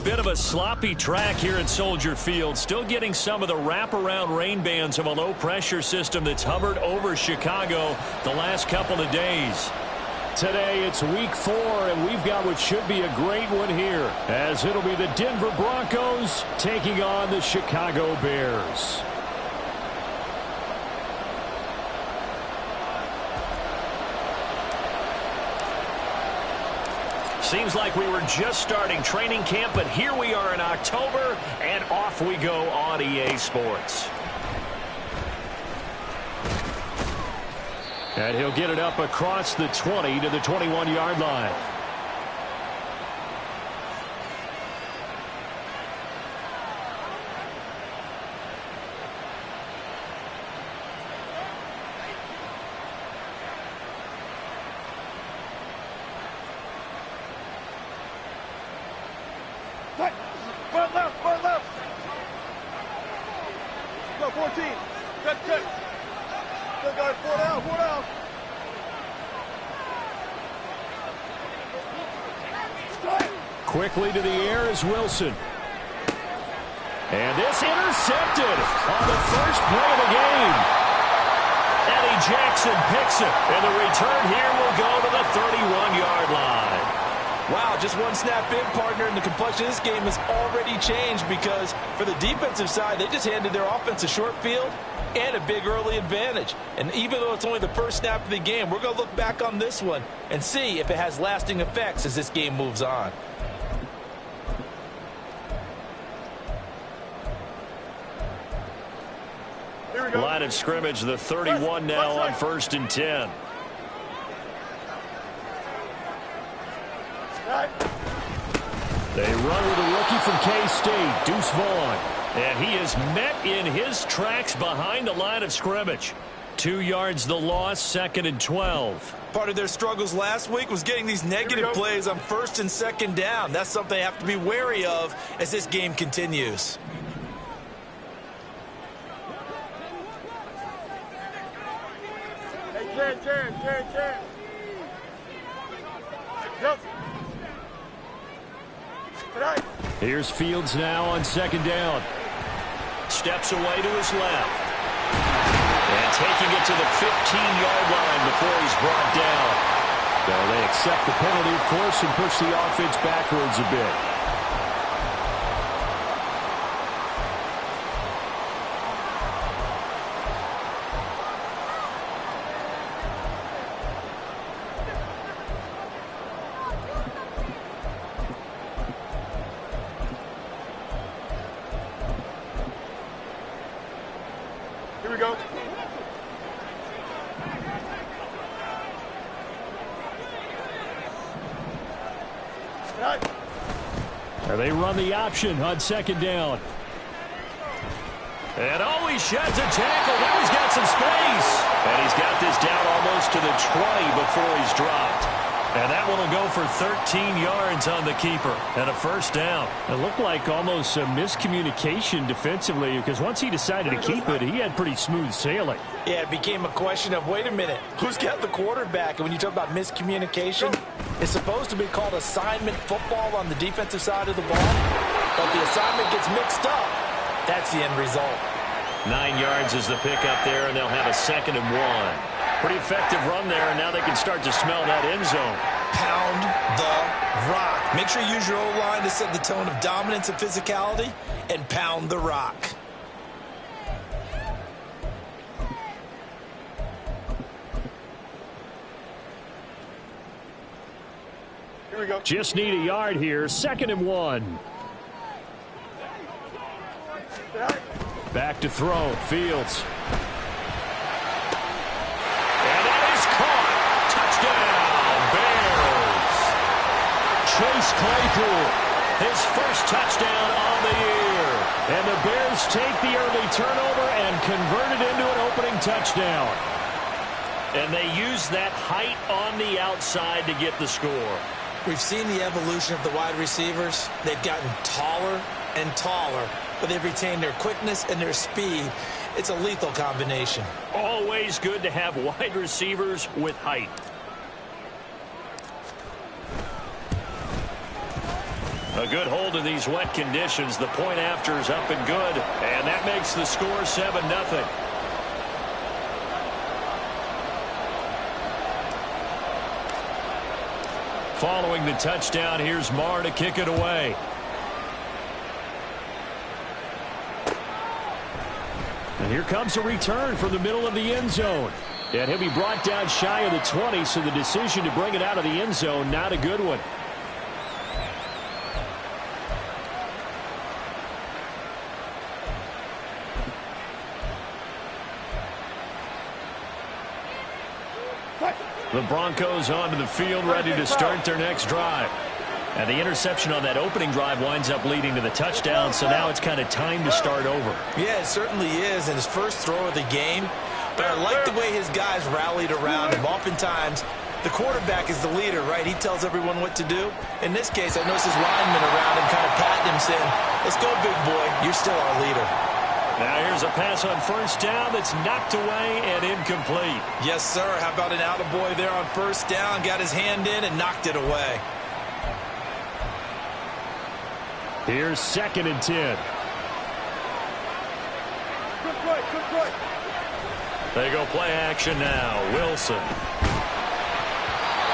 Bit of a sloppy track here at Soldier Field. Still getting some of the wraparound rain bands of a low-pressure system that's hovered over Chicago the last couple of days. Today it's week 4, and we've got what should be a great one here, as it'll be the Denver Broncos taking on the Chicago Bears. Seems like we were just starting training camp, but here we are in October, and off we go on EA Sports. And he'll get it up across the 20 to the 21-yard line. Front left. Go, 14. Cut. Good guys, 4 down. Quickly to the air is Wilson. And this intercepted on the first play of the game. Eddie Jackson picks it, and the return here will go to the 31-yard line. Wow, just one snap in, partner, and the complexion of this game has already changed because for the defensive side, they just handed their offense a short field and a big early advantage. And even though it's only the first snap of the game, we're going to look back on this one and see if it has lasting effects as this game moves on. Line of scrimmage, the 31 now on 1st and 10. They run with a rookie from K-State, Deuce Vaughn. And he is met in his tracks behind the line of scrimmage. 2 yards the loss, 2nd and 12. Part of their struggles last week was getting these negative plays on 1st and 2nd down. That's something they have to be wary of as this game continues. Jan. Yep. Here's Fields now on 2nd down. Steps away to his left. And taking it to the 15-yard line before he's brought down. So they accept the penalty, of course, and push the offense backwards a bit. Here we go. They run the option on 2nd down. And always sheds a tackle. Now he's got some space. And he's got this down almost to the 20 before he's dropped. And that one will go for 13 yards on the keeper and a 1st down. It looked like almost a miscommunication defensively because once he decided to keep it, he had pretty smooth sailing. Yeah, it became a question of, wait a minute, who's got the quarterback? And when you talk about miscommunication, it's supposed to be called assignment football on the defensive side of the ball. But the assignment gets mixed up. That's the end result. 9 yards is the pickup there, and they'll have a 2nd and 1. Pretty effective run there, and now they can start to smell that end zone. Pound the rock. Make sure you use your O-line to set the tone of dominance and physicality, and pound the rock. Here we go. Just need a yard here. 2nd and 1. Back to throw. Fields. Chase Claypool, his first touchdown on the year. And the Bears take the early turnover and convert it into an opening touchdown. And they use that height on the outside to get the score. We've seen the evolution of the wide receivers. They've gotten taller and taller, but they've retained their quickness and their speed. It's a lethal combination. Always good to have wide receivers with height. A good hold in these wet conditions. The point after is up and good, and that makes the score 7-0. Following the touchdown, here's Marr to kick it away. And here comes a return from the middle of the end zone. And he'll be brought down shy of the 20, so the decision to bring it out of the end zone, not a good one. The Broncos onto the field, ready to start their next drive. And the interception on that opening drive winds up leading to the touchdown, so now it's kind of time to start over. Yeah, it certainly is, and his first throw of the game. But I like the way his guys rallied around him. Oftentimes, the quarterback is the leader, right? He tells everyone what to do. In this case, I noticed his linemen around him kind of patting him, saying, "Let's go, big boy. You're still our leader." Now here's a pass on first down that's knocked away and incomplete. Yes, sir. How about an attaboy there on first down? Got his hand in and knocked it away. Here's 2nd and 10. Good play, good play. They go play action now. Wilson.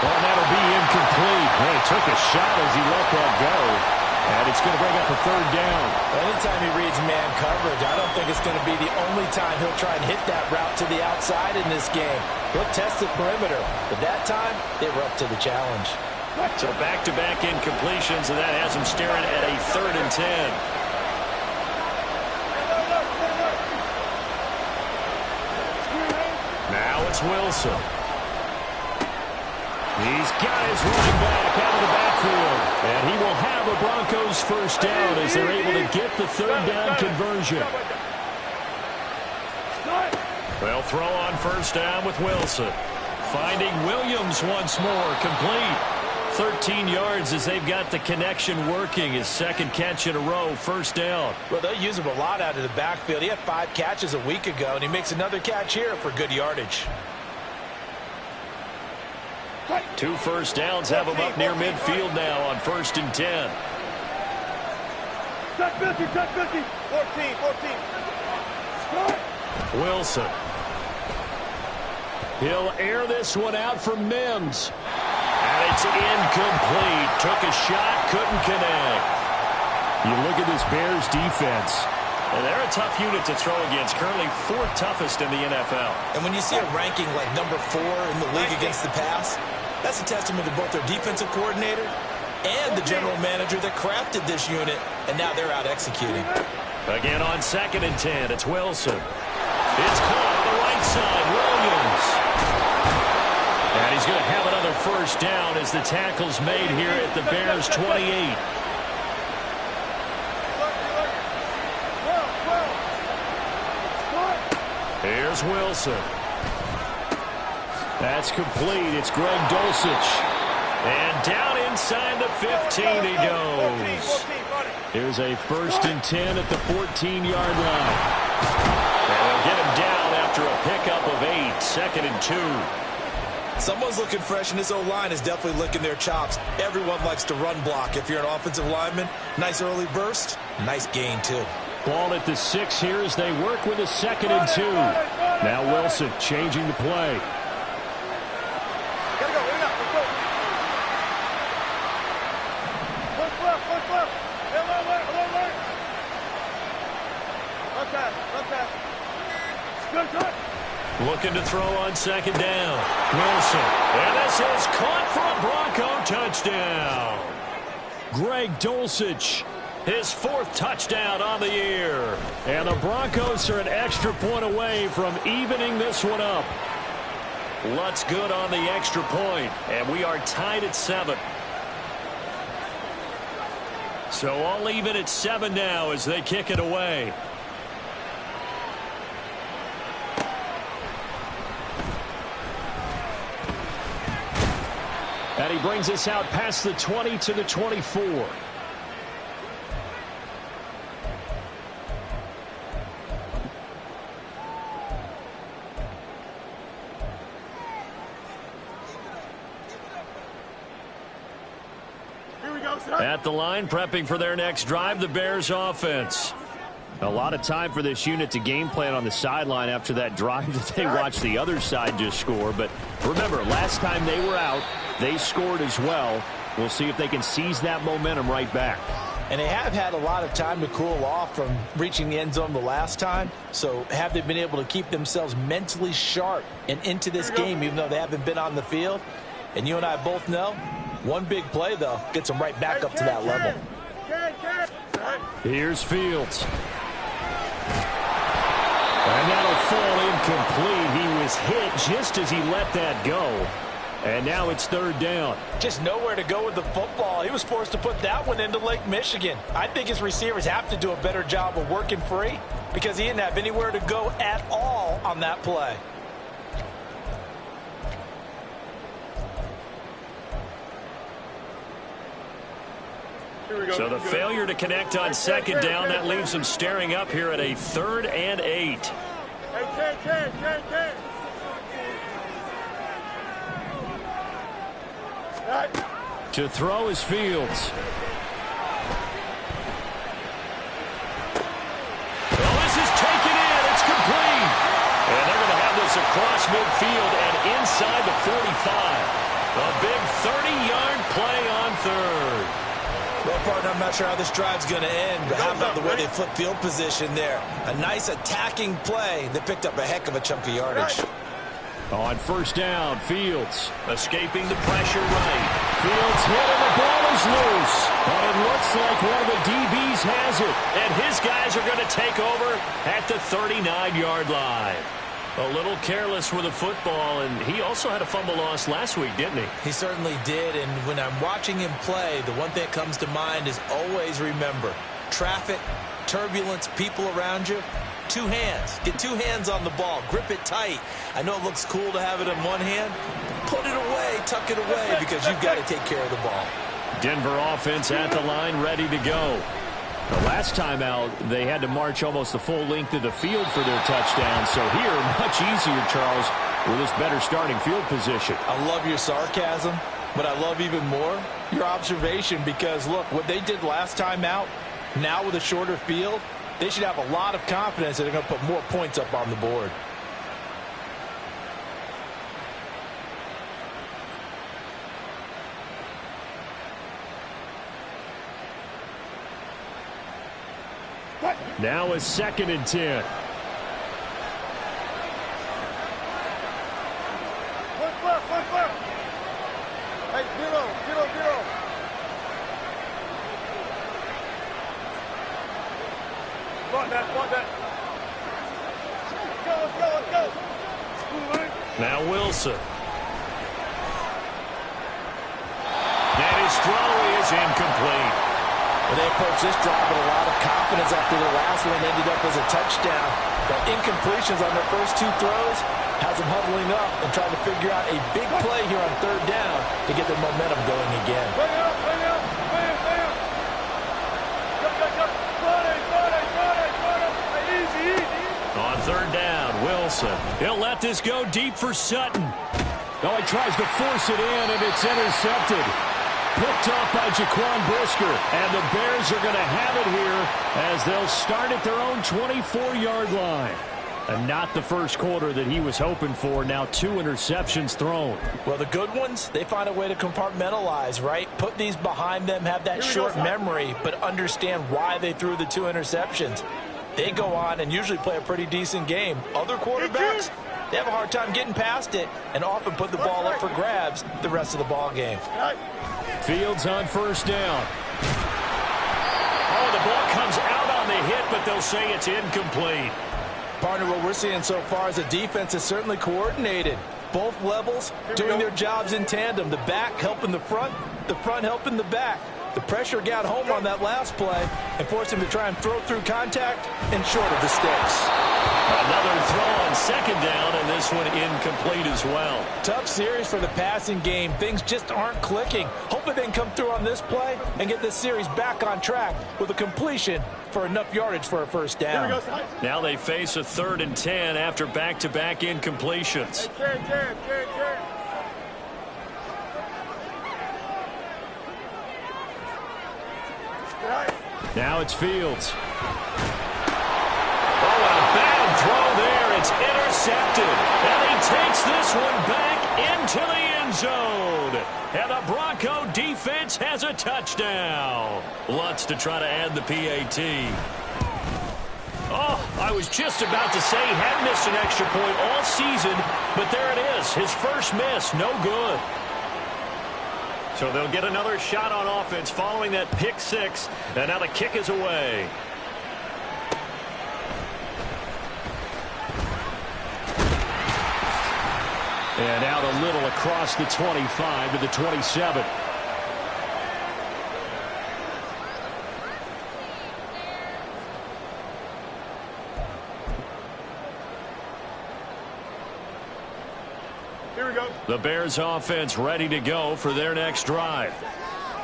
Well, that'll be incomplete. Well, he took a shot as he let that go. And it's going to bring up a 3rd down. Anytime he reads man coverage, I don't think it's going to be the only time he'll try and hit that route to the outside in this game. He'll test the perimeter, but that time, they were up to the challenge. So back-to-back incompletions, and that has him staring at a 3rd and 10. Now it's Wilson. He's got his running back out of the backfield. And he will have a Broncos first down as they're able to get the 3rd down conversion. They'll throw on first down with Wilson. Finding Williams once more, complete. 13 yards as they've got the connection working. His 2nd catch in a row, first down. Well, they'll use him a lot out of the backfield. He had 5 catches a week ago, and he makes another catch here for good yardage. 2 first downs have him up near midfield now on 1st and 10. Check 50, check 50. 14, 14. Wilson. He'll air this one out for Mims. And it's incomplete. Took a shot, couldn't connect. You look at this Bears defense. And they're a tough unit to throw against. Currently 4th toughest in the NFL. And when you see a ranking like number 4 in the league against the pass, that's a testament to both their defensive coordinator and the general manager that crafted this unit, and now they're out executing. Again on 2nd and 10, it's Wilson. It's caught on the right side, Williams. And he's going to have another first down as the tackle's made here at the Bears' 28. Here's Wilson. That's complete. It's Greg Dulcich. And down inside the 15 he goes. Here's a 1st and 10 at the 14-yard line. And they'll get him down after a pickup of 8. 2nd and 2. Someone's looking fresh, and this O-line is definitely licking their chops. Everyone likes to run block. If you're an offensive lineman, nice early burst, nice gain, too. Ball at the 6 here as they work with a 2nd and 2. Now Wilson changing the play. Gotta go, let's go. Push left. Left pass. Good touch. Looking to throw on 2nd down. Wilson. And this is caught for a Bronco touchdown. Greg Dulcich. His 4th touchdown on the year. And the Broncos are an extra point away from evening this one up. Lutz good on the extra point, and we are tied at 7. So all even at 7 now as they kick it away. And he brings us out past the 20 to the 24. At the line, prepping for their next drive, the Bears offense. A lot of time for this unit to game plan on the sideline after that drive that they watched the other side just score. But remember, last time they were out, they scored as well. We'll see if they can seize that momentum right back. And they have had a lot of time to cool off from reaching the end zone the last time. So have they been able to keep themselves mentally sharp and into this game, even though they haven't been on the field? And you and I both know, one big play, though, gets them right back up to that level. Here's Fields. And that'll fall incomplete. He was hit just as he let that go. And now it's third down. Just nowhere to go with the football. He was forced to put that one into Lake Michigan. I think his receivers have to do a better job of working free because he didn't have anywhere to go at all on that play. So the failure to connect on second down, that leaves him staring up here at a 3rd and 8. To throw is Fields. Well, this is taken in. It's complete. And they're going to have this across midfield and inside the 45. A big 30-yard play on third. Well, partner, I'm not sure how this drive's going to end, but how about the way they flip field position there? A nice attacking play that picked up a heck of a chunk of yardage. On first down, Fields escaping the pressure right. Fields hit and the ball is loose. But it looks like one of the DBs has it. And his guys are going to take over at the 39-yard line. A little careless with the football, and he also had a fumble loss last week, didn't he? He certainly did, and when I'm watching him play, the one thing that comes to mind is always remember, traffic, turbulence, people around you, 2 hands. Get 2 hands on the ball. Grip it tight. I know it looks cool to have it in one hand. Put it away, tuck it away, because you've got to take care of the ball. Denver offense at the line, ready to go. The last time out, they had to march almost the full length of the field for their touchdown. So here, much easier, Charles, with this better starting field position. I love your sarcasm, but I love even more your observation because, look, what they did last time out, now with a shorter field, they should have a lot of confidence that they're going to put more points up on the board. Now a 2nd and 10. Hey, zero. Block that. Let's go. Now Wilson. And his throw is incomplete. Well, they approached this drive with a lot of confidence after the last one ended up as a touchdown. But incompletions on their first 2 throws has them huddling up and trying to figure out a big play here on third down to get their momentum going again. Easy. On third down, Wilson. He'll let this go deep for Sutton. Oh, he tries to force it in, and it's intercepted. Picked off by Jaquan Brisker. And the Bears are going to have it here as they'll start at their own 24-yard line. And not the first quarter that he was hoping for. Now 2 interceptions thrown. Well, the good ones, they find a way to compartmentalize, right? Put these behind them, have that short memory, but understand why they threw the 2 interceptions. They go on and usually play a pretty decent game. Other quarterbacks, they have a hard time getting past it and often put the ball up for grabs the rest of the ball game. Fields on first down. Oh, the ball comes out on the hit, but they'll say it's incomplete. Partner, what we're seeing so far is the defense is certainly coordinated. Both levels doing their jobs in tandem. The back helping the front helping the back. The pressure got home on that last play and forced him to try and throw through contact and short of the sticks. Another throw on second down, and this one incomplete as well. Tough series for the passing game. Things just aren't clicking. Hopefully they can come through on this play and get this series back on track with a completion for enough yardage for a first down. Now they face a 3rd and 10 after back-to-back incompletions. Now it's Fields. Oh, and a bad throw there. It's intercepted. And he takes this one back into the end zone. And the Bronco defense has a touchdown. Lutz to try to add the PAT. Oh, I was just about to say he hadn't missed an extra point all season, but there it is. His first miss, no good. So they'll get another shot on offense following that pick six, and now the kick is away. And out a little across the 25 to the 27. Here we go. The Bears offense ready to go for their next drive.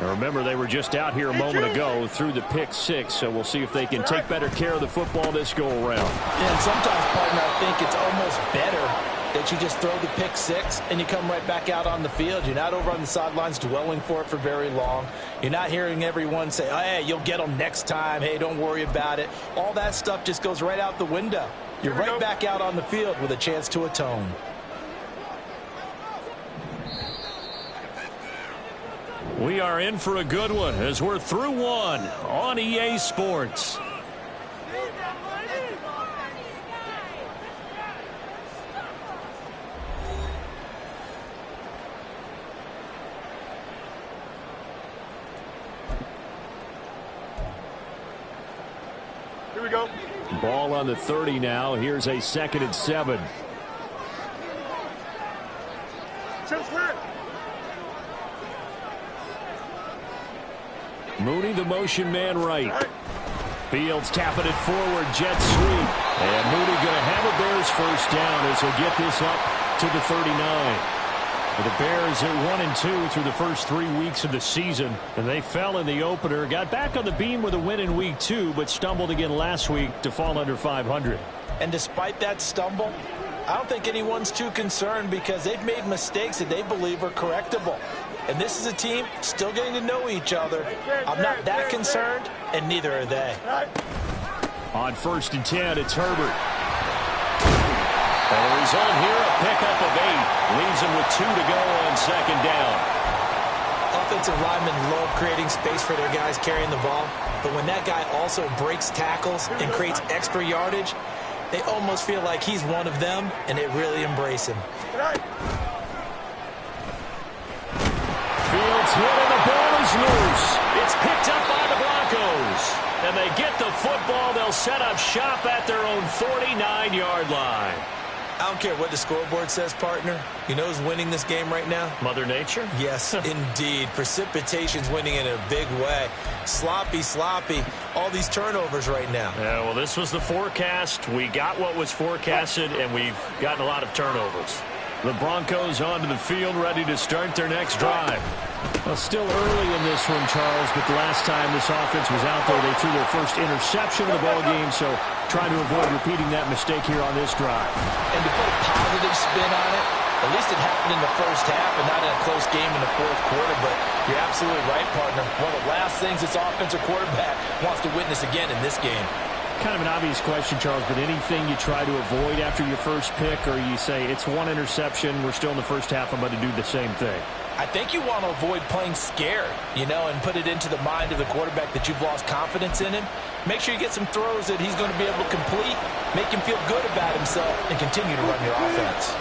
Now remember, they were just out here a moment ago through the pick six, so we'll see if they can take better care of the football this go around. And sometimes, partner, I think it's almost better that you just throw the pick six and you come right back out on the field. You're not over on the sidelines dwelling for it for very long. You're not hearing everyone say, oh, hey, you'll get them next time. Hey, don't worry about it. All that stuff just goes right out the window. You're right back out on the field with a chance to atone. We are in for a good one as we're through one on EA Sports. Here we go. Ball on the 30 now. Here's a 2nd and 7. Chip clear. Mooney, the motion man right. Fields tapping it forward, jet sweep. And Mooney going to have a Bears first down as he'll get this up to the 39. The Bears at 1-2 through the first 3 weeks of the season, and they fell in the opener, got back on the beam with a win in week 2, but stumbled again last week to fall under 500. And despite that stumble, I don't think anyone's too concerned because they've made mistakes that they believe are correctable. And this is a team still getting to know each other. I'm not that concerned, and neither are they. On 1st and 10, it's Herbert. And the result here, a pickup of 8. Leaves him with 2 to go on 2nd down. Offensive linemen love creating space for their guys carrying the ball. But when that guy also breaks tackles and creates extra yardage, they almost feel like he's one of them, and they really embrace him. Fields hit, and the ball is loose. It's picked up by the Broncos. And they get the football. They'll set up shop at their own 49-yard line. I don't care what the scoreboard says, partner. You know who's winning this game right now? Mother Nature? Yes, indeed. Precipitation's winning in a big way. Sloppy, sloppy. All these turnovers right now. Yeah, well, this was the forecast. We got what was forecasted, and we've gotten a lot of turnovers. The Broncos onto the field, ready to start their next drive. Well, still early in this one, Charles, but the last time this offense was out there, they threw their first interception of the ball game, so trying to avoid repeating that mistake here on this drive. And to put a positive spin on it, at least it happened in the first half and not in a close game in the 4th quarter, but you're absolutely right, partner. One of the last things this offensive quarterback wants to witness again in this game. Kind of an obvious question, Charles, but anything you try to avoid after your first pick, or you say it's one interception, we're still in the first half, I'm going to do the same thing? I think you want to avoid playing scared, you know, and put it into the mind of the quarterback that you've lost confidence in him. Make sure you get some throws that he's going to be able to complete, make him feel good about himself, and continue to run your offense.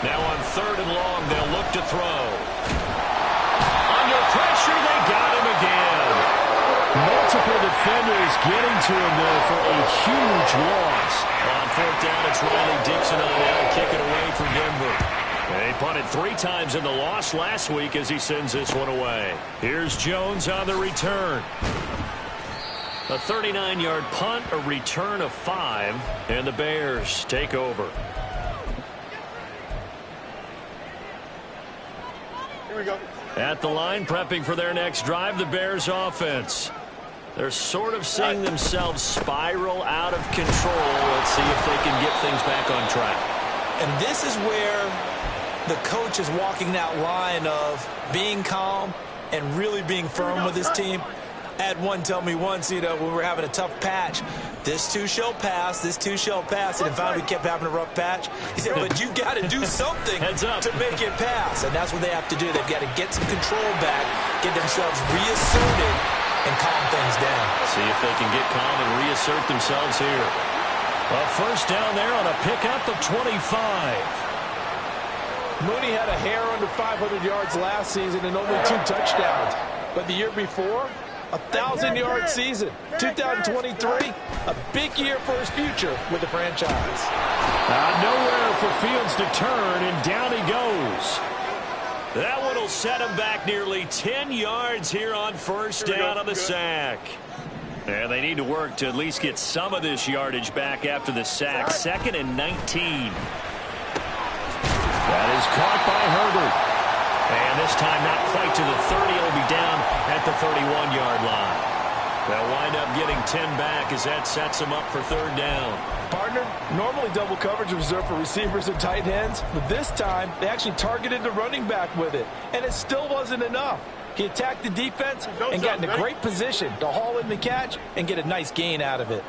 Now on 3rd and long, they'll look to throw. Under pressure, they got him again. Multiple defenders getting to him there for a huge loss. On 4th down, it's Riley Dixon on now to kick it away for Denver. They punted 3 times in the loss last week as he sends this one away. Here's Jones on the return. A 39-yard punt, a return of 5, and the Bears take over. Here we go. At the line, prepping for their next drive, the Bears offense. They're sort of seeing themselves spiral out of control. Let's see if they can get things back on track. And this is where the coach is walking that line of being calm and really being firm with his team. I had one tell me once, when we were having a tough patch, this too shall pass, this too shall pass, and finally we kept having a rough patch. He said, but you got to do something to make it pass, and that's what they have to do. They've got to get some control back, get themselves reasserted, and calm things down. See if they can get calm and reassert themselves here. A first down there on a pickup of 25. Mooney had a hair under 500 yards last season and only 2 touchdowns. But the year before, 1,000-yard season. 2023, a big year for his future with the franchise. Nowhere for Fields to turn, and down he goes. That one will set him back nearly 10 yards here on first down on the sack. And they need to work to at least get some of this yardage back after the sack. 2nd and 19. That is caught by Herbert. And this time not quite to the 30. It'll be down at the 31-yard line. They'll wind up getting 10 back as that sets them up for 3rd down. Partner, normally double coverage is reserved for receivers and tight ends, but this time they actually targeted the running back with it, and it still wasn't enough. He attacked the defense and got in a great position to haul in the catch and get a nice gain out of it.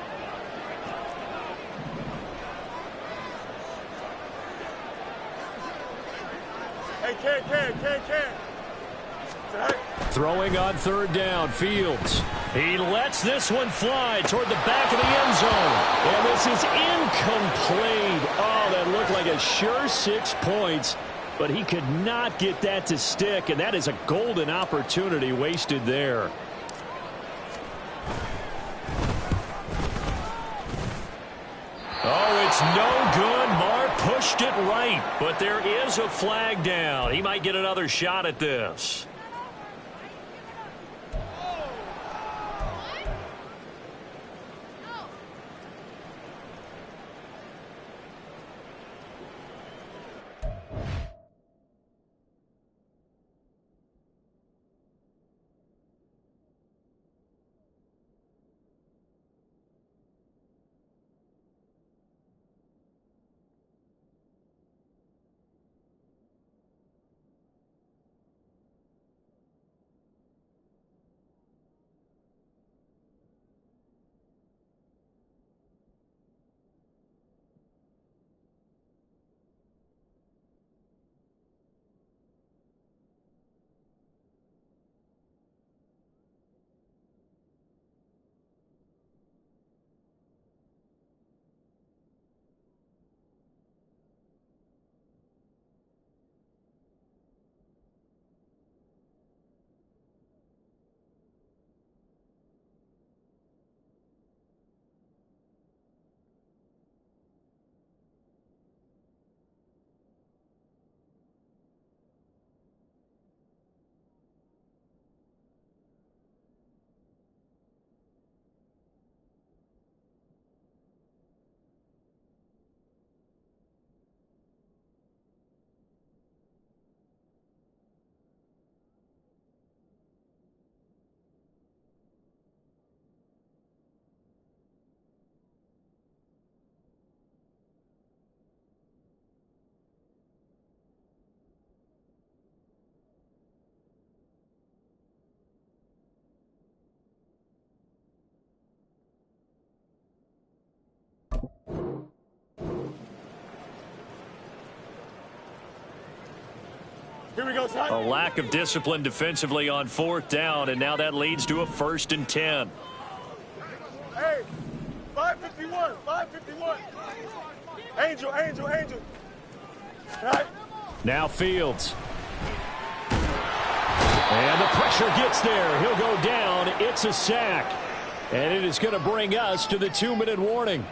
Throwing on 3rd down, Fields. He lets this one fly toward the back of the end zone. And this is incomplete. Oh, that looked like a sure 6 points, but he could not get that to stick, and that is a golden opportunity wasted there. Oh, it's no good. Marr pushed it right, but there is a flag down. He might get another shot at this. Here we go, son. A lack of discipline defensively on 4th down, and now that leads to a 1st and 10. Hey, 551, 551. Angel. All right. Now Fields. And the pressure gets there. He'll go down. It's a sack. And it is going to bring us to the 2-minute warning.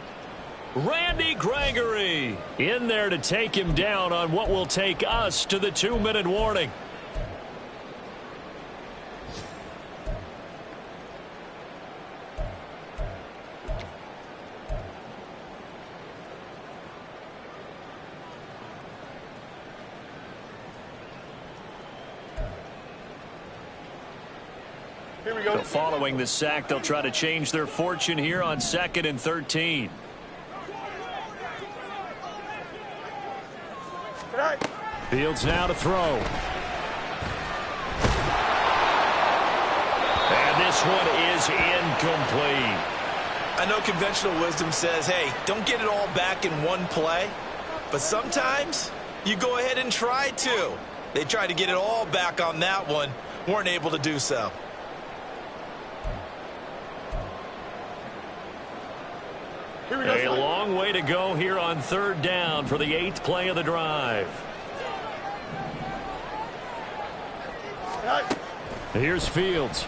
Randy Gregory in there to take him down on what will take us to the 2-minute warning. Here we go. So following the sack, they'll try to change their fortune here on 2nd and 13. Fields now to throw. this one is incomplete. I know conventional wisdom says, hey, don't get it all back in one play. But sometimes you go ahead and try to. They tried to get it all back on that one. Weren't able to do so. A long way to go here on third down for the 8th play of the drive. Here's Fields.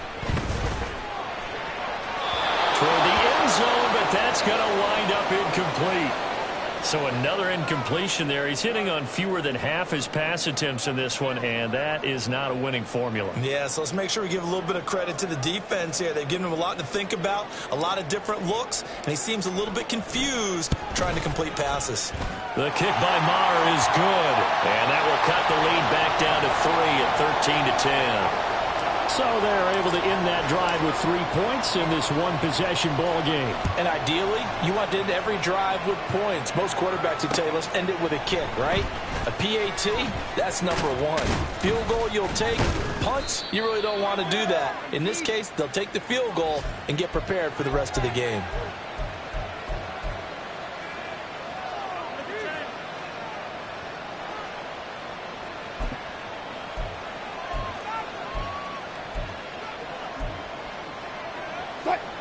Toward the end zone, but that's going to wind up incomplete. So another incompletion there. He's hitting on fewer than half his pass attempts in this one, and that is not a winning formula. Yeah, so let's make sure we give a little bit of credit to the defense here. They've given him a lot to think about, a lot of different looks, and he seems a little bit confused trying to complete passes. The kick by Maher is good, and that will cut the lead back down to 3 at 13-10. So they're able to end that drive with 3 points in this one-possession ball game. And ideally, you want to end every drive with points. Most quarterbacks would tell you, let's end it with a kick, right? A PAT, that's number one. Field goal you'll take. Punts, you really don't want to do that. In this case, they'll take the field goal and get prepared for the rest of the game.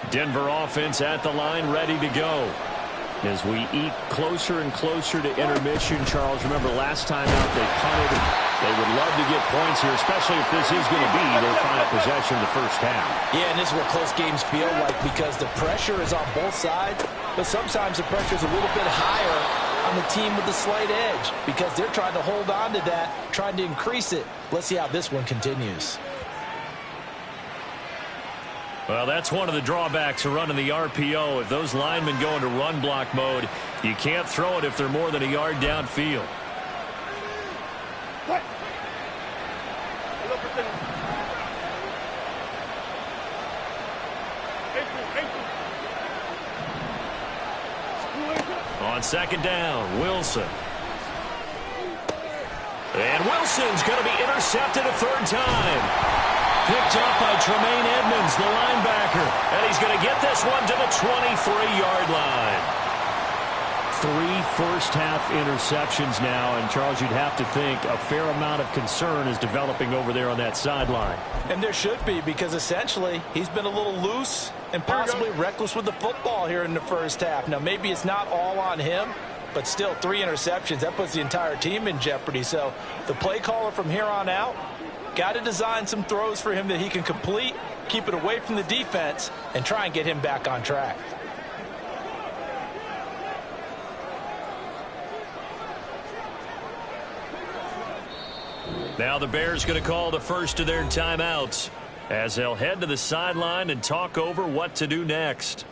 Denver offense at the line, ready to go. As we eat closer and closer to intermission, Charles, remember last time out they punted. They would love to get points here, especially if this is going to be their final possession of the first half. Yeah, and this is what close games feel like because the pressure is on both sides, but sometimes the pressure is a little bit higher on the team with the slight edge because they're trying to hold on to that, trying to increase it. Let's see how this one continues. Well, that's one of the drawbacks of running the RPO. If those linemen go into run block mode, you can't throw it if they're more than a yard downfield. On second down, Wilson. And Wilson's going to be intercepted a third time. Picked up by Tremaine Edmonds, the linebacker. And he's going to get this one to the 23-yard line. 3 first-half interceptions now, and Charles, you'd have to think a fair amount of concern is developing over there on that sideline. And there should be because essentially he's been a little loose and possibly reckless with the football here in the first half. Now maybe it's not all on him, but still 3 interceptions. That puts the entire team in jeopardy. So the play caller from here on out got to design some throws for him that he can complete, keep it away from the defense, and try and get him back on track. Now the Bears going to call the first of their timeouts as they'll head to the sideline and talk over what to do next.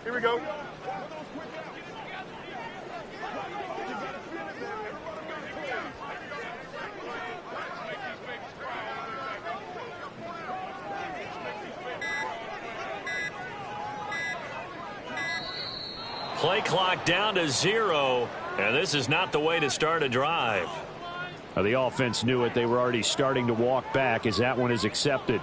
Here we go. Play clock down to 0, and this is not the way to start a drive. The offense knew it. They were already starting to walk back as that one is accepted.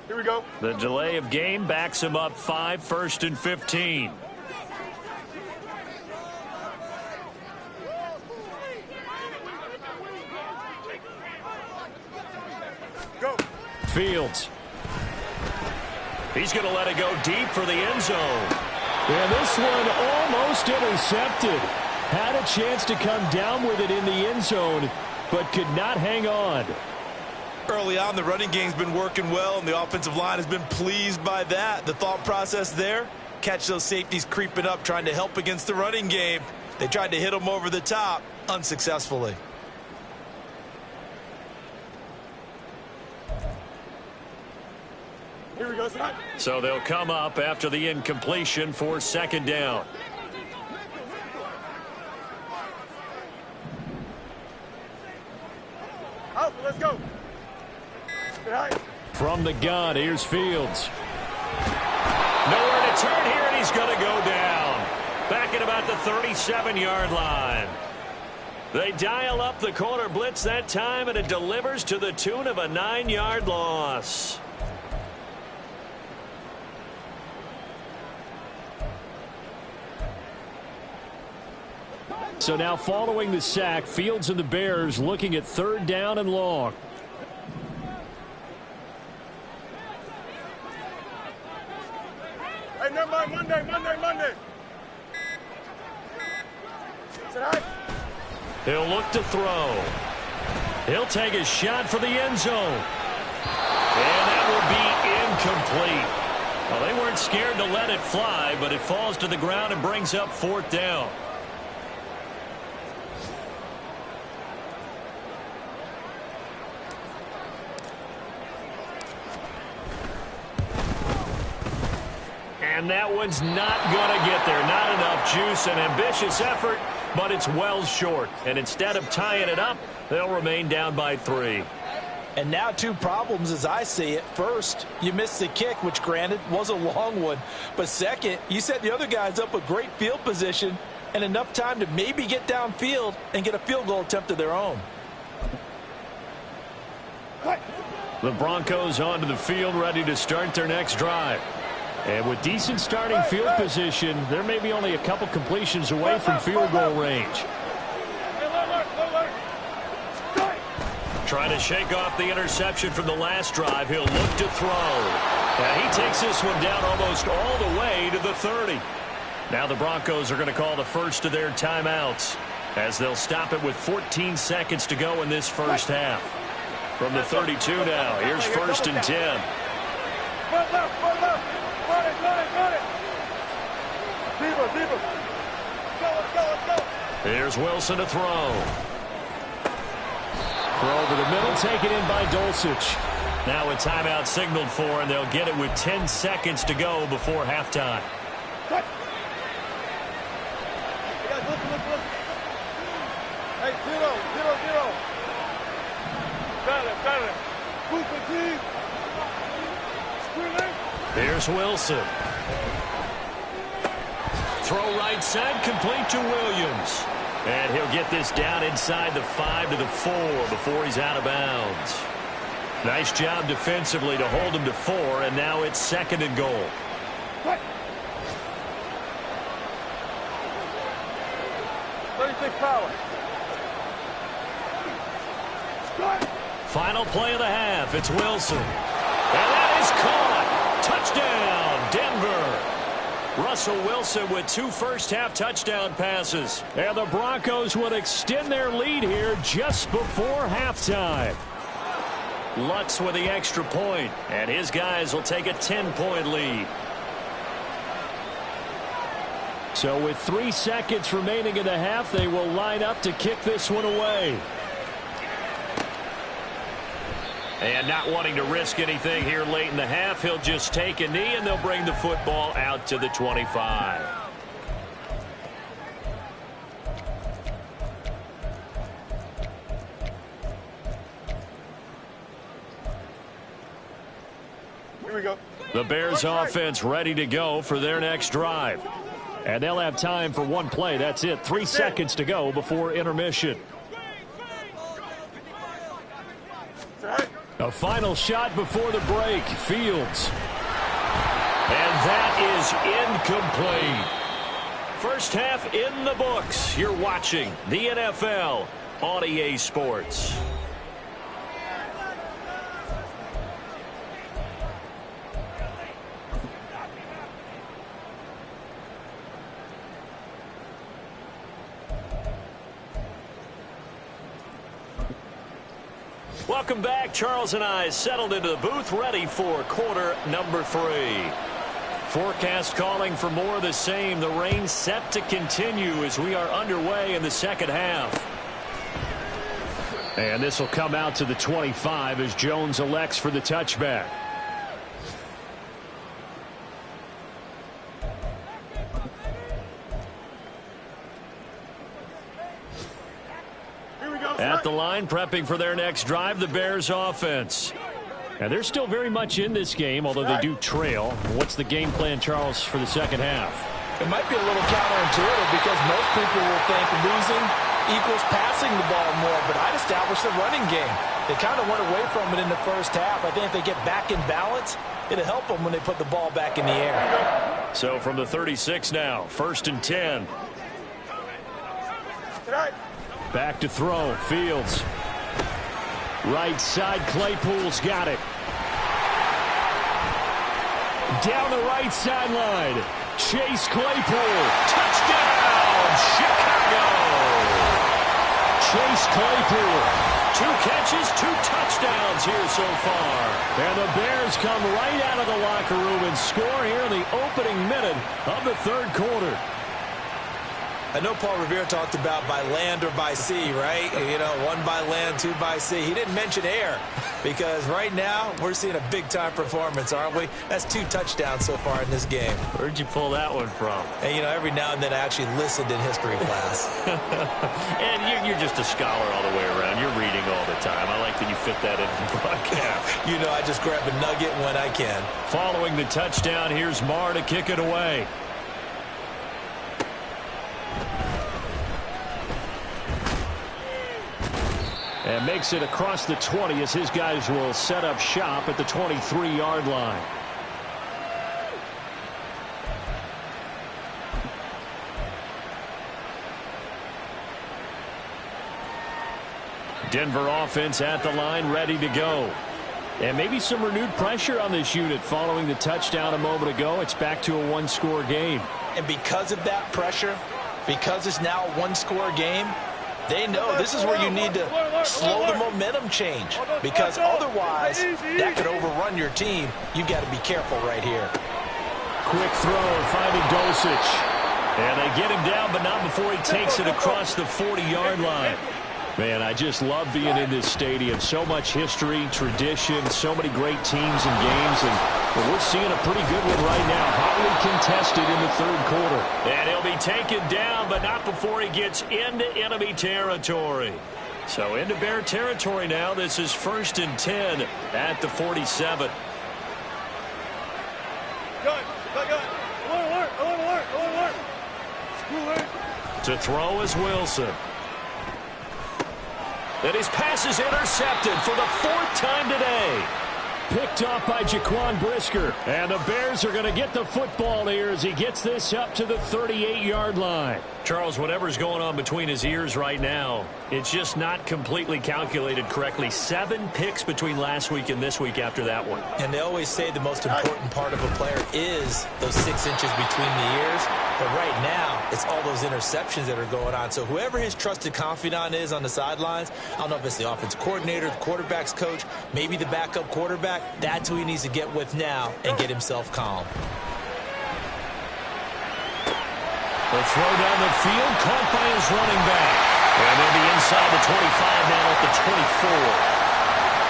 Here we go. The delay of game backs him up 5, 1st and 15. Go. Fields. He's going to let it go deep for the end zone. And this one almost intercepted. Had a chance to come down with it in the end zone, but could not hang on. Early on, the running game's been working well, and the offensive line has been pleased by that. The thought process there, catch those safeties creeping up, trying to help against the running game. They tried to hit him over the top unsuccessfully. Here we go, son. So they'll come up after the incompletion for second down. Out, let's go. From the gun, here's Fields. Nowhere to turn here, and he's going to go down. Back at about the 37-yard line. They dial up the corner blitz that time, and it delivers to the tune of a 9-yard loss. So now following the sack, Fields and the Bears looking at third down and long. Hey, never mind, Monday. Say hi. He'll look to throw. He'll take a shot for the end zone. And that will be incomplete. Well, they weren't scared to let it fly, but it falls to the ground and brings up fourth down. And that one's not going to get there. Not enough juice. An ambitious effort, but it's well short. And instead of tying it up, they'll remain down by 3. And now 2 problems as I see it. First, you missed the kick, which granted was a long one. But second, you set the other guys up with great field position and enough time to maybe get downfield and get a field goal attempt of their own. The Broncos onto the field, ready to start their next drive. And with decent starting field position, there may be only a couple completions away from field goal range. Trying to shake off the interception from the last drive. He'll look to throw. And he takes this one down almost all the way to the 30. Now the Broncos are going to call the first of their timeouts as they'll stop it with 14 seconds to go in this first half. From the 32 now, here's first and 10. Here's Wilson to throw. Throw over the middle, taken in by Dulcich. Now a timeout signaled for, and they'll get it with 10 seconds to go before halftime. Hey, 0-0-0. Got it. Here's Wilson. Throw right side, complete to Williams. And he'll get this down inside the 5 to the 4 before he's out of bounds. Nice job defensively to hold him to 4, and now it's second and goal. Final play of the half. It's Wilson. And that is caught. Touchdown, Denver. Russell Wilson with 2 first-half touchdown passes. And the Broncos would extend their lead here just before halftime. Lutz with the extra point, and his guys will take a 10-point lead. So with 3 seconds remaining in the half, they will line up to kick this one away. And not wanting to risk anything here late in the half, he'll just take a knee, and they'll bring the football out to the 25. Here we go. The Bears offense ready to go for their next drive. And they'll have time for 1 play. That's it. 3 seconds to go before intermission. A final shot before the break. Fields. And that is incomplete. First half in the books. You're watching the NFL on EA Sports. Welcome back. Charles and I settled into the booth, ready for quarter number 3. Forecast calling for more of the same. The rain set to continue as we are underway in the second half. And this will come out to the 25 as Jones elects for the touchback. At the line, prepping for their next drive, the Bears offense. And they're still very much in this game, although they do trail. What's the game plan, Charles, for the second half? It might be a little counterintuitive because most people will think losing equals passing the ball more, but I'd establish the running game. They kind of went away from it in the first half. I think if they get back in balance, it'll help them when they put the ball back in the air. So from the 36 now, 1st and 10. Back to throw, Fields. Right side, Claypool's got it. Down the right sideline, Chase Claypool. Touchdown, Chicago! Chase Claypool. 2 catches, 2 touchdowns here so far. And the Bears come right out of the locker room and score here in the opening minute of the third quarter. I know Paul Revere talked about by land or by sea, right? You know, 1 by land, 2 by sea. He didn't mention air because right now we're seeing a big-time performance, aren't we? That's 2 touchdowns so far in this game. Where'd you pull that one from? And, you know, every now and then I actually listened in history class. And you're just a scholar all the way around. You're reading all the time. I like that you fit that into the broadcast. You know, I just grab a nugget when I can. Following the touchdown, here's Marr to kick it away. And makes it across the 20 as his guys will set up shop at the 23-yard line. Denver offense at the line, ready to go. And maybe some renewed pressure on this unit following the touchdown a moment ago. It's back to a 1-score game. And because of that pressure, because it's now a 1-score game, they know this is where you need to slow the momentum change because otherwise that could overrun your team. You got to be careful right here. Quick throw, finding Dulcich. And they get him down, but not before he takes it across the 40-yard line. Man, I just love being in this stadium. So much history, tradition, so many great teams and games. And we're seeing a pretty good one right now. Hotly contested in the third quarter. And he'll be taken down, but not before he gets into enemy territory. So into Bear territory now. This is 1st and 10 at the 47. To throw is Wilson. And his pass is intercepted for the 4th time today. Picked off by Jaquan Brisker. And the Bears are going to get the football here as he gets this up to the 38-yard line. Charles, whatever's going on between his ears right now, it's just not completely calculated correctly. 7 picks between last week and this week after that one. And they always say the most important part of a player is those 6 inches between the ears. But right now, it's all those interceptions that are going on. So whoever his trusted confidant is on the sidelines, I don't know if it's the offense coordinator, the quarterback's coach, maybe the backup quarterback, that's who he needs to get with now and get himself calm. The throw down the field, caught by his running back. And they'll be inside the 25 now at the 24.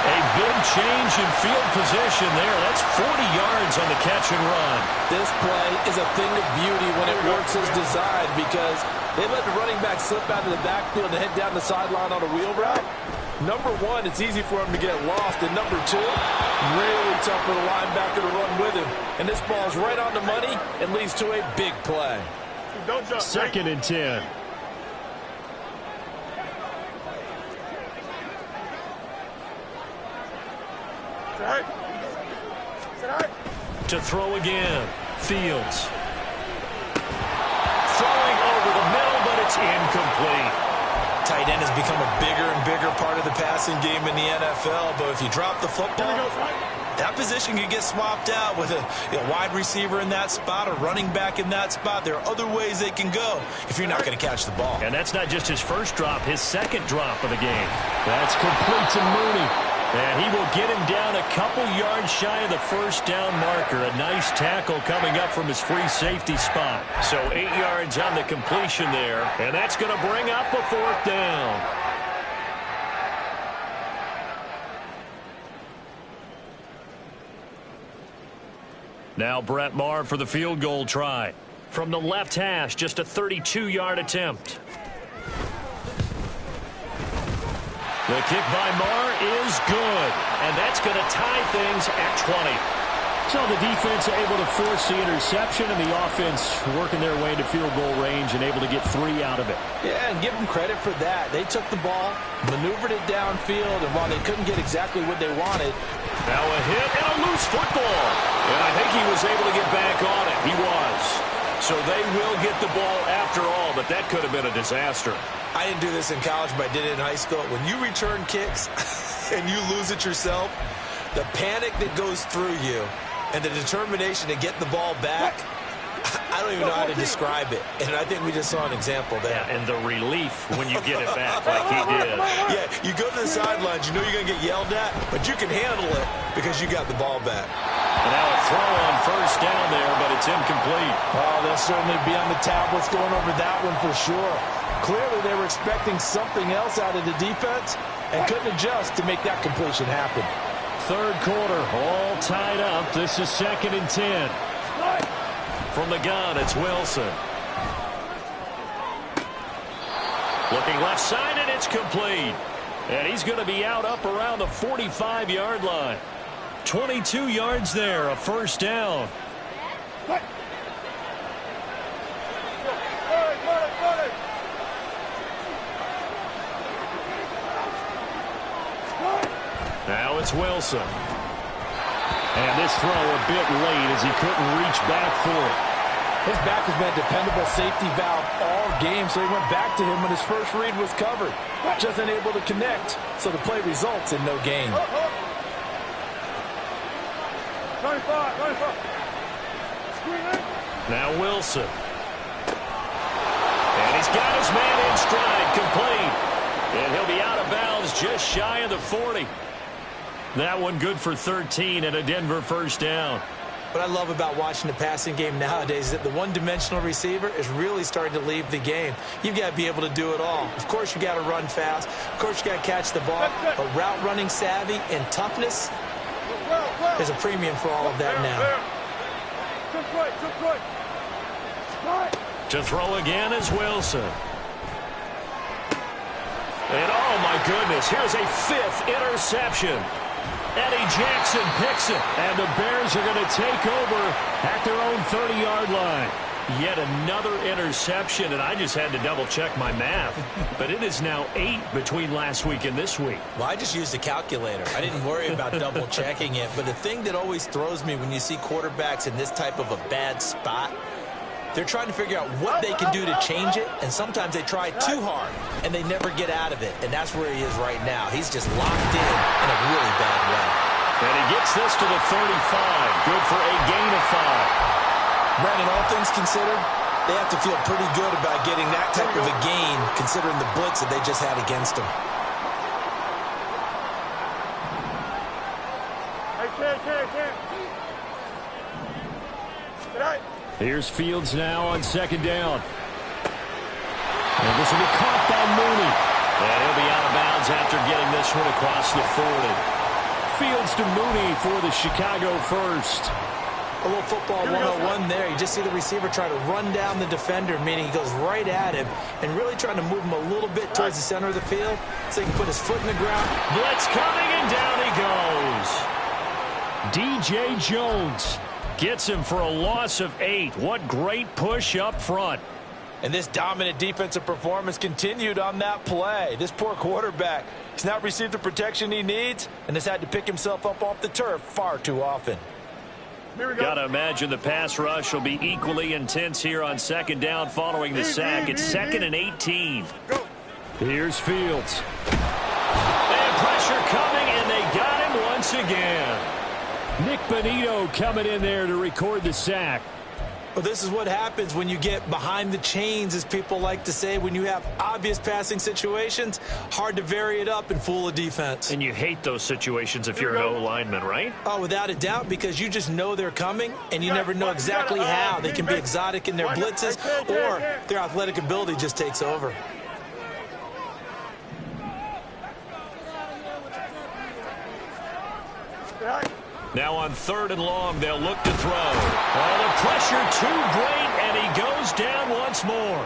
A big change in field position there. That's 40 yards on the catch and run. This play is a thing of beauty when it works as designed because they let the running back slip out of the backfield and head down the sideline on a wheel route. Number 1, it's easy for him to get lost. And number 2, really tough for the linebacker to run with him. And this ball's right on the money and leads to a big play. Don't jump. 2nd and 10. To throw again, Fields. Throwing over the middle, but it's incomplete. Tight end has become a bigger and bigger part of the passing game in the NFL, but if you drop the football, that position can get swapped out with a wide receiver in that spot, a running back in that spot. There are other ways they can go if you're not going to catch the ball. And that's not just his first drop, his 2nd drop of the game. That's complete to Mooney. And he will get him down a couple yards shy of the first down marker. A nice tackle coming up from his free safety spot. So 8 yards on the completion there. And that's going to bring up a fourth down. Now Brett Maher for the field goal try. From the left hash, just a 32-yard attempt. The kick by Maher is good, and that's going to tie things at 20. So the defense able to force the interception, and the offense working their way into field goal range and able to get 3 out of it. Yeah, and give them credit for that. They took the ball, maneuvered it downfield, and while they couldn't get exactly what they wanted. Now a hit and a loose football. And I think he was able to get back on it. He was. So they will get the ball after all, but that could have been a disaster. I didn't do this in college, but I did it in high school. When you return kicks and you lose it yourself, the panic that goes through you and the determination to get the ball back, I don't even know how to describe it. And I think we just saw an example there. Yeah, and the relief when you get it back like he did. Yeah, you go to the sidelines, you know you're going to get yelled at, but you can handle it because you got the ball back. And now a throw on first down there, but it's incomplete. Oh, they'll certainly be on the tablets going over that one for sure. Clearly they were expecting something else out of the defense and couldn't adjust to make that completion happen. Third quarter, all tied up. This is 2nd and 10. From the gun, it's Wilson. Looking left side, and it's complete. And he's going to be out up around the 45-yard line. 22 yards there, a first down. Now it's Wilson. And this throw a bit late as he couldn't reach back for it. His back has been a dependable safety valve all game, so he went back to him when his first read was covered. Just unable to connect, so the play results in no gain. 25. Now Wilson. And he's got his man in stride, complete. And he'll be out of bounds just shy of the 40. That one good for 13 and a Denver first down. What I love about watching the passing game nowadays is that the one-dimensional receiver is really starting to leave the game. You've got to be able to do it all. Of course, you got to run fast. Of course, you got to catch the ball. But route running savvy and toughness, there's a premium for all of that now. To throw again is Wilson. And oh my goodness, here's a 5th interception. Eddie Jackson picks it. And the Bears are going to take over at their own 30-yard line. Yet another interception, and I just had to double-check my math. But it is now 8 between last week and this week. Well, I just used a calculator. I didn't worry about double-checking it. But the thing that always throws me when you see quarterbacks in this type of a bad spot, they're trying to figure out what they can do to change it, and sometimes they try too hard, and they never get out of it. And that's where he is right now. He's just locked in a really bad way. And he gets this to the 35. Good for a gain of 5. Brandon, all things considered, they have to feel pretty good about getting that type of a gain, considering the blitz that they just had against them. Here's Fields now on 2nd down. And this will be caught by Mooney. And he'll be out of bounds after getting this one across the 40. Fields to Mooney for the Chicago first. A little football 101 there. You just see the receiver try to run down the defender, meaning he goes right at him and really trying to move him a little bit towards the center of the field so he can put his foot in the ground. Blitz coming, and down he goes. DJ Jones gets him for a loss of 8. What great push up front. And this dominant defensive performance continued on that play. This poor quarterback has not received the protection he needs and has had to pick himself up off the turf far too often. Got to imagine the pass rush will be equally intense here on 2nd down following the sack. It's 2nd and 18. Here's Fields. And pressure coming, and they got him once again. Nick Bonito coming in there to record the sack. Well, this is what happens when you get behind the chains, as people like to say. When you have obvious passing situations, hard to vary it up and fool a defense. And you hate those situations if you're an O-lineman, right? Oh, without a doubt, because you just know they're coming, and you never know exactly how. They can be exotic in their blitzes, or their athletic ability just takes over. Now on 3rd and long, they'll look to throw. Oh, the pressure too great, and he goes down once more.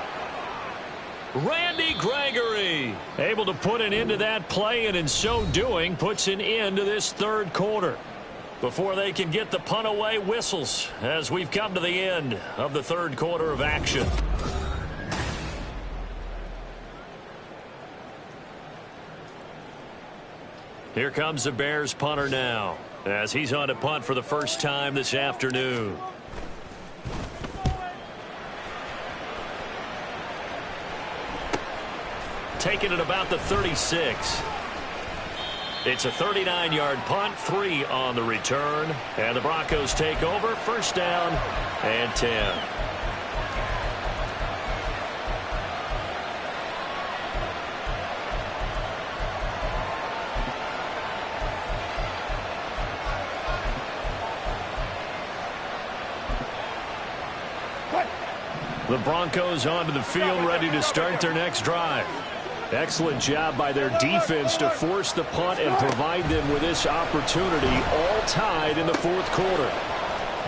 Randy Gregory able to put an end to that play, and in so doing, puts an end to this 3rd quarter. Before they can get the punt away, whistles as we've come to the end of the 3rd quarter of action. Here comes the Bears punter now, as he's on to punt for the first time this afternoon. Taking it about the 36. It's a 39-yard punt, 3 on the return, and the Broncos take over, 1st down and 10. The Broncos onto the field, ready to start their next drive. Excellent job by their defense to force the punt and provide them with this opportunity, all tied in the 4th quarter.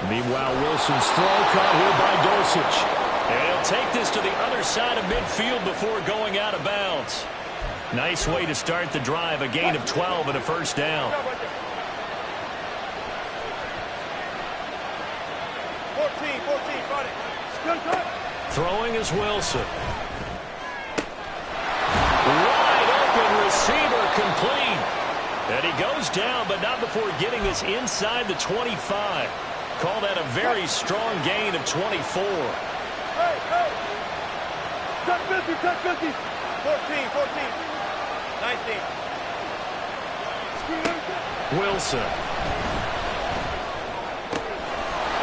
Meanwhile, Wilson's throw caught here by Dulcich. And he'll take this to the other side of midfield before going out of bounds. Nice way to start the drive, a gain of 12 and a 1st down. 14, got it. Throwing is Wilson. Wide open receiver complete. And he goes down, but not before getting this inside the 25. Call that a very strong gain of 24. Hey! Touch 50, touch 50. 14, 19. Wilson.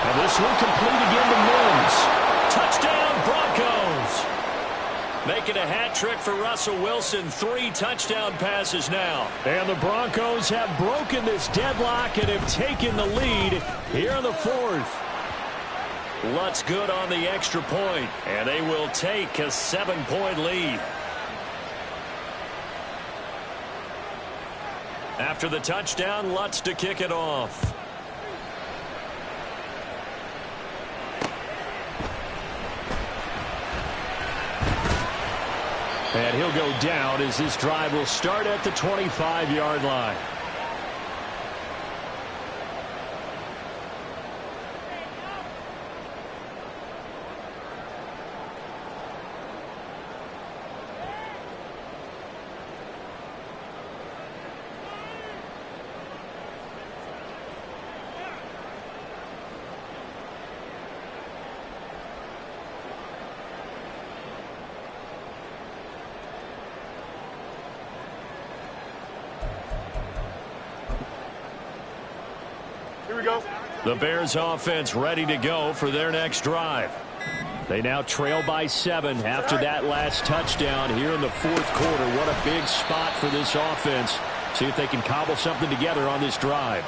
And this one complete again to Mims. Touchdown, Broncos. Making a hat trick for Russell Wilson. 3 touchdown passes now. And the Broncos have broken this deadlock and have taken the lead here in the 4th. Lutz good on the extra point, and they will take a 7-point lead. After the touchdown, Lutz to kick it off. And he'll go down as this drive will start at the 25-yard line. Here we go. The Bears offense ready to go for their next drive. They now trail by 7 after that last touchdown here in the 4th quarter. What a big spot for this offense. See if they can cobble something together on this drive.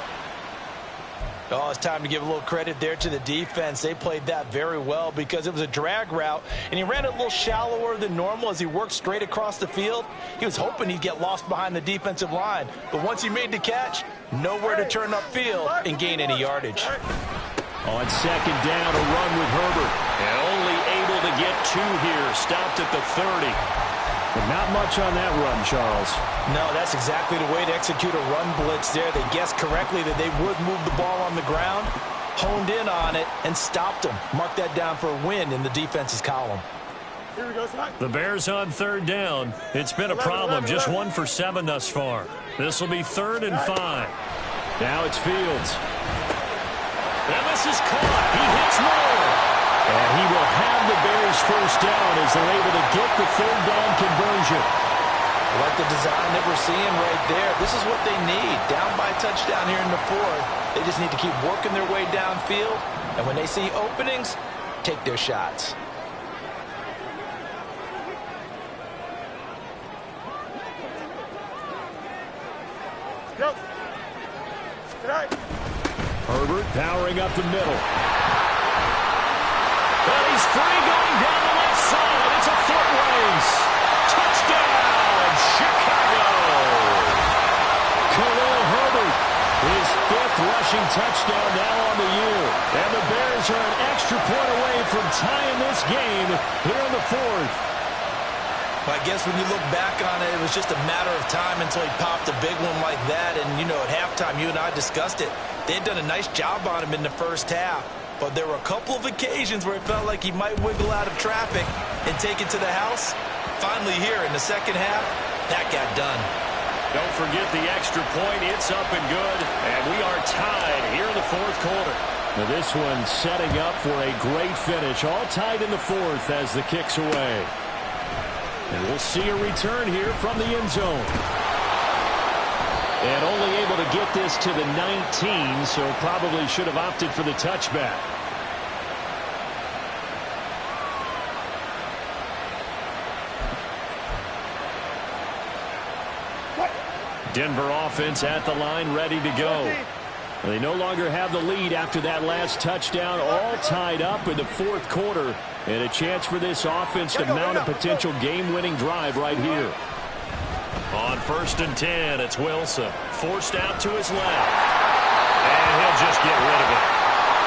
Oh, it's time to give a little credit there to the defense. They played that very well because it was a drag route, and he ran it a little shallower than normal as he worked straight across the field. He was hoping he'd get lost behind the defensive line, but once he made the catch, nowhere to turn upfield and gain any yardage. On 2nd down, a run with Herbert. And only able to get 2 here. Stopped at the 30. But not much on that run, Charles. No, that's exactly the way to execute a run blitz there. They guessed correctly that they would move the ball on the ground, honed in on it, and stopped them. Mark that down for a win in the defense's column. Here we go, the Bears on 3rd down. It's been a problem. Just 1 for 7 thus far. This will be 3rd and 5. Now it's Fields. And this is caught. He hits Moore. And he will have the Bears 1st down as they're able to get the 3rd down conversion. I like the design that we're seeing right there. This is what they need. Down by a touchdown here in the 4th. They just need to keep working their way downfield. And when they see openings, take their shots. Go. Right. Herbert powering up the middle. Well, he's free going down the left side. It's a foot race. Touchdown, Chicago. Khalil Herbert, his 5th rushing touchdown now on the year. And the Bears are an extra point away from tying this game here in the 4th. I guess when you look back on it, it was just a matter of time until he popped a big one like that. And, you know, at halftime, you and I discussed it. They had done a nice job on him in the first half. But there were a couple of occasions where it felt like he might wiggle out of traffic and take it to the house. Finally here in the second half, that got done. Don't forget the extra point. It's up and good. And we are tied here in the 4th quarter. Now this one setting up for a great finish. All tied in the 4th as the kick's away. And we'll see a return here from the end zone. And only able to get this to the 19, so probably should have opted for the touchback. Denver offense at the line, ready to go. They no longer have the lead after that last touchdown, all tied up in the 4th quarter. And a chance for this offense to mount a potential game-winning drive right here. On 1st and 10, it's Wilson. Forced out to his left. And he'll just get rid of it.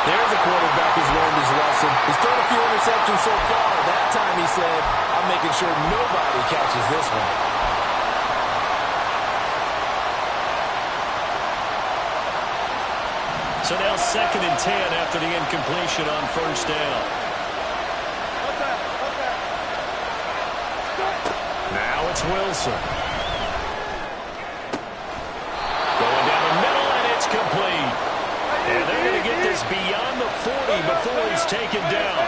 There's a quarterback who's learned his lesson. He's thrown a few interceptions so far. That time he said, I'm making sure nobody catches this one. So now 2nd and 10 after the incompletion on 1st down. Now it's Wilson. Going down the middle, and it's complete. And they're going to get this beyond the 40 before he's taken down.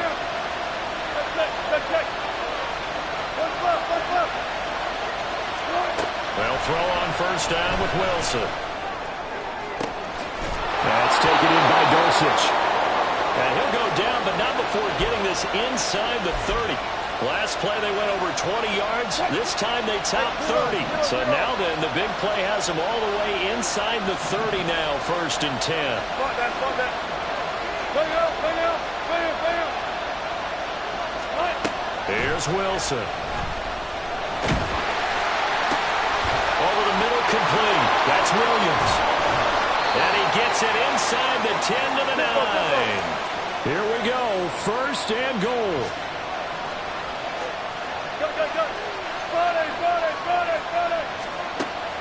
They'll throw on 1st down with Wilson. That's taken in by Dulcich. And he'll go down, but not before getting this inside the 30. Last play, they went over 20 yards. This time, they topped 30. So now then, the big play has them all the way inside the 30 now, 1st and 10. Here's Wilson. Over the middle, complete. That's Williams. And he gets it inside the 10 to the 9. Here we go, 1st and goal.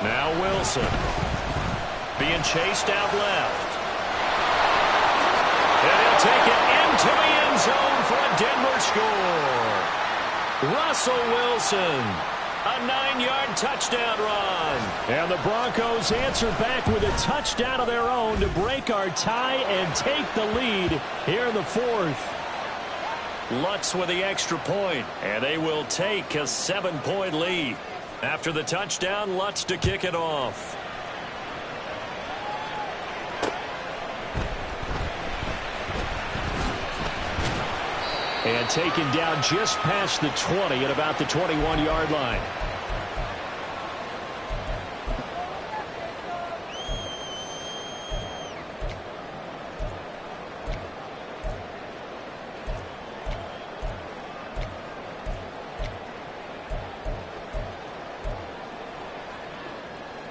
Now Wilson. Being chased out left. And he'll take it into the end zone for a Denver score. Russell Wilson. A 9-yard touchdown run. And the Broncos answer back with a touchdown of their own to break our tie and take the lead here in the 4th. Lutz with the extra point, and they will take a 7-point lead. After the touchdown, Lutz to kick it off. And taken down just past the 20 at about the 21-yard line.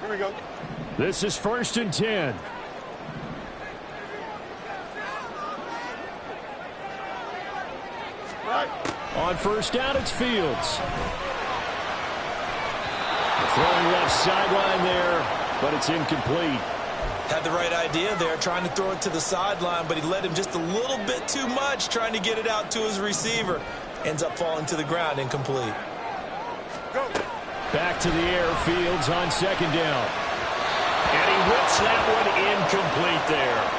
Here we go. This is 1st and 10. On 1st down, it's Fields. Throwing left sideline there, but it's incomplete. Had the right idea there, trying to throw it to the sideline, but he led him just a little bit too much, trying to get it out to his receiver. Ends up falling to the ground, incomplete. Go. Back to the air, Fields on 2nd down. And he whips that one incomplete there.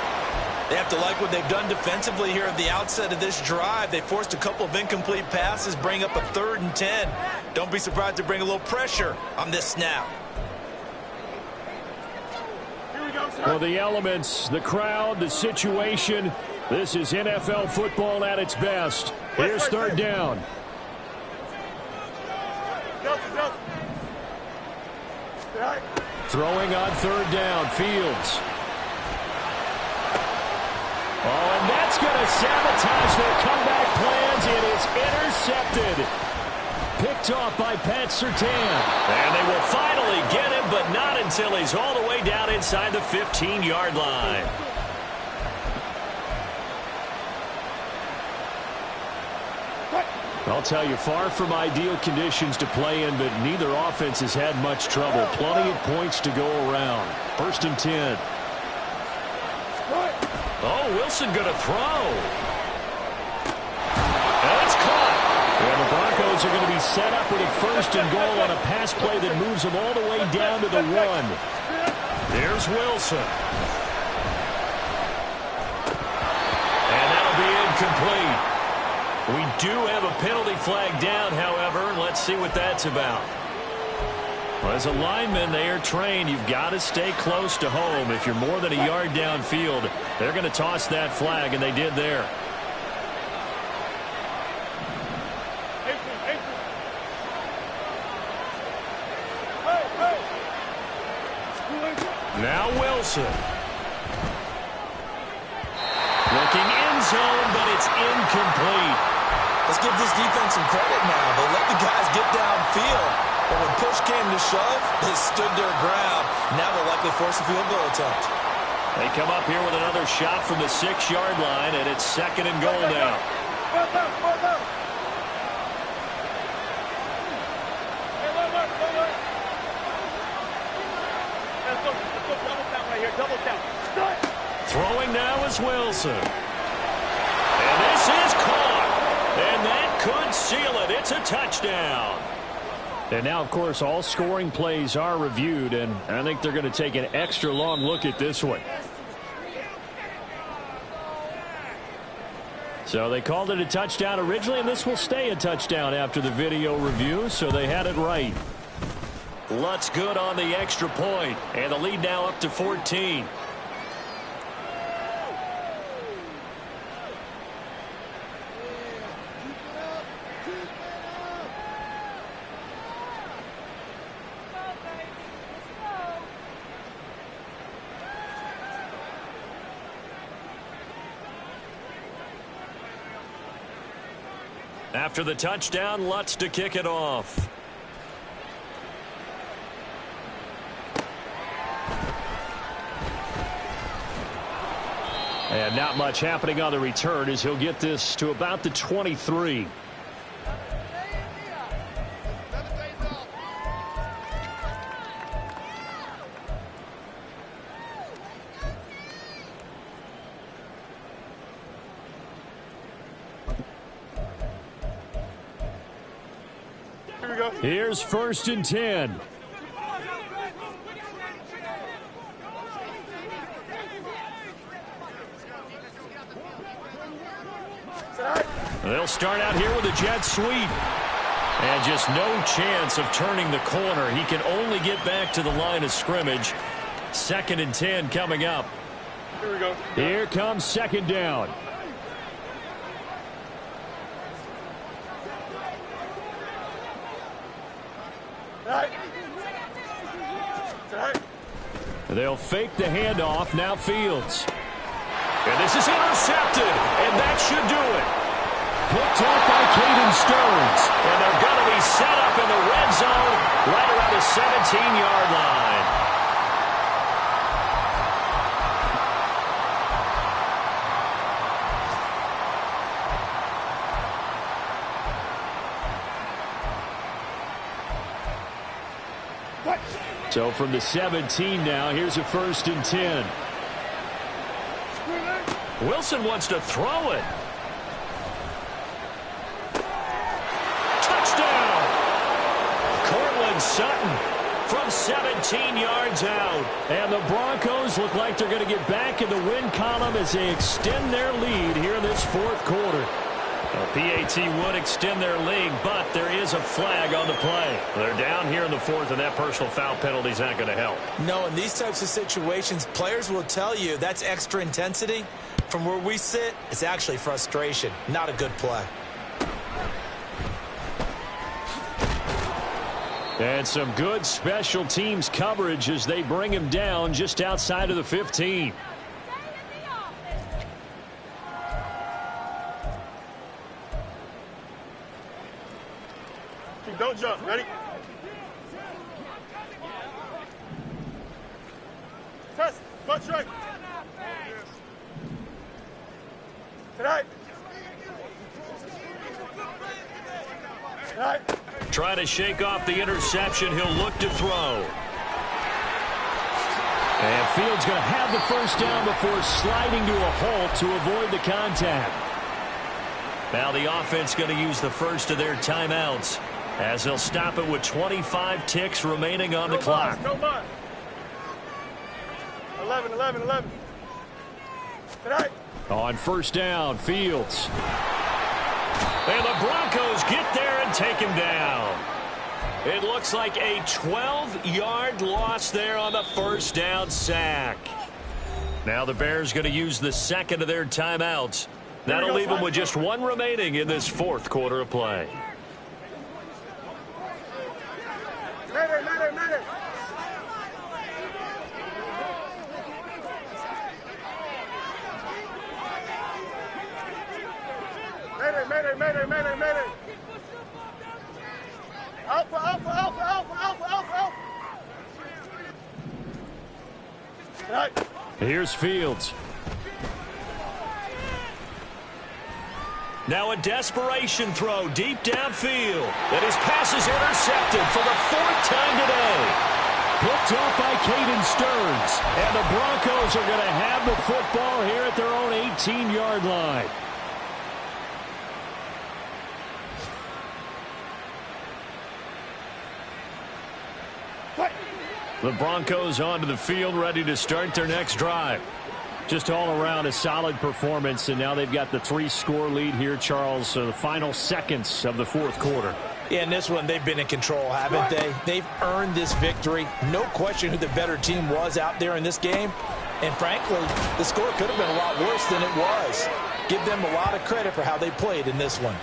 They have to like what they've done defensively here at the outset of this drive. They forced a couple of incomplete passes, bring up a 3rd and 10. Don't be surprised to bring a little pressure on this snap. Here we go, sir. Well, the elements, the crowd, the situation, This is NFL football at its best. Here's third down. Throwing on third down, Fields. Oh, and that's going to sabotage their comeback plans. It is intercepted. Picked off by Pat Surtain. And they will finally get him, but not until he's all the way down inside the 15-yard line. I'll tell you, far from ideal conditions to play in, but neither offense has had much trouble. Plenty of points to go around. 1st and 10. Oh, Wilson going to throw. And it's caught. And the Broncos are going to be set up with a 1st and goal on a pass play that moves them all the way down to the 1. Here's Wilson. And that'll be incomplete. We do have a penalty flag down, however. Let's see what that's about. Well, as a lineman, they are trained. You've got to stay close to home. If you're more than a yard downfield, they're going to toss that flag, and they did there. Now Wilson. Looking end zone, but it's incomplete. Let's give this defense some credit now. They let the guys get downfield. But when push came to shove, they stood their ground. Now they'll likely force a field goal attempt. They come up here with another shot from the 6-yard line, and it's 2nd and goal now. Throwing now is Wilson. And this is caught. And that could seal it. It's a touchdown. And now, of course, all scoring plays are reviewed, and I think they're going to take an extra long look at this one. So they called it a touchdown originally, and this will stay a touchdown after the video review, so they had it right. Lutz good on the extra point, and the lead now up to 14. After the touchdown, Lutz to kick it off. And not much happening on the return as he'll get this to about the 23. Here's 1st and 10. They'll start out here with a jet sweep. And just no chance of turning the corner. He can only get back to the line of scrimmage. 2nd and 10 coming up. Here we go. Here comes 2nd down. They'll fake the handoff. Now Fields. And this is intercepted. And that should do it. Picked off by Caden Stearns. And they're going to be set up in the red zone right around the 17-yard line. So from the 17 now, here's a 1st and 10. Wilson wants to throw it. Touchdown! Cortland Sutton from 17 yards out. And the Broncos look like they're going to get back in the win column as they extend their lead here in this 4th quarter. Well, PAT would extend their lead, but there is a flag on the play. They're down here in the fourth, and that personal foul penalty is not going to help. No, in these types of situations, players will tell you that's extra intensity. From where we sit, it's actually frustration, not a good play. And some good special teams coverage as they bring him down just outside of the 15. Don't jump. Ready? Test. Butt strike. Tonight. Tonight. Trying to shake off the interception. He'll look to throw. And Fields going to have the first down before sliding to a halt to avoid the contact. Now the offense going to use the first of their timeouts, as they'll stop it with 25 ticks remaining on the clock. No more. 11. Tonight. On first down, Fields. And the Broncos get there and take him down. It looks like a 12-yard loss there on the first down sack. Now the Bears going to use the second of their timeouts. That'll leave them with just one remaining in this fourth quarter of play. Mayday. Alpha. Right. Here's Fields. Now a desperation throw deep downfield. And his pass is intercepted for the fourth time today. Picked off by Caden Stearns. And the Broncos are going to have the football here at their own 18-yard line. The Broncos onto the field, ready to start their next drive. Just all around a solid performance, and now they've got the 3-score lead here, Charles. So the final seconds of the fourth quarter. Yeah, in this one, they've been in control, haven't they? They've earned this victory. No question who the better team was out there in this game. And frankly, the score could have been a lot worse than it was. Give them a lot of credit for how they played in this one.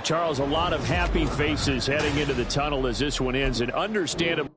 Charles, a lot of happy faces heading into the tunnel as this one ends, and understandable.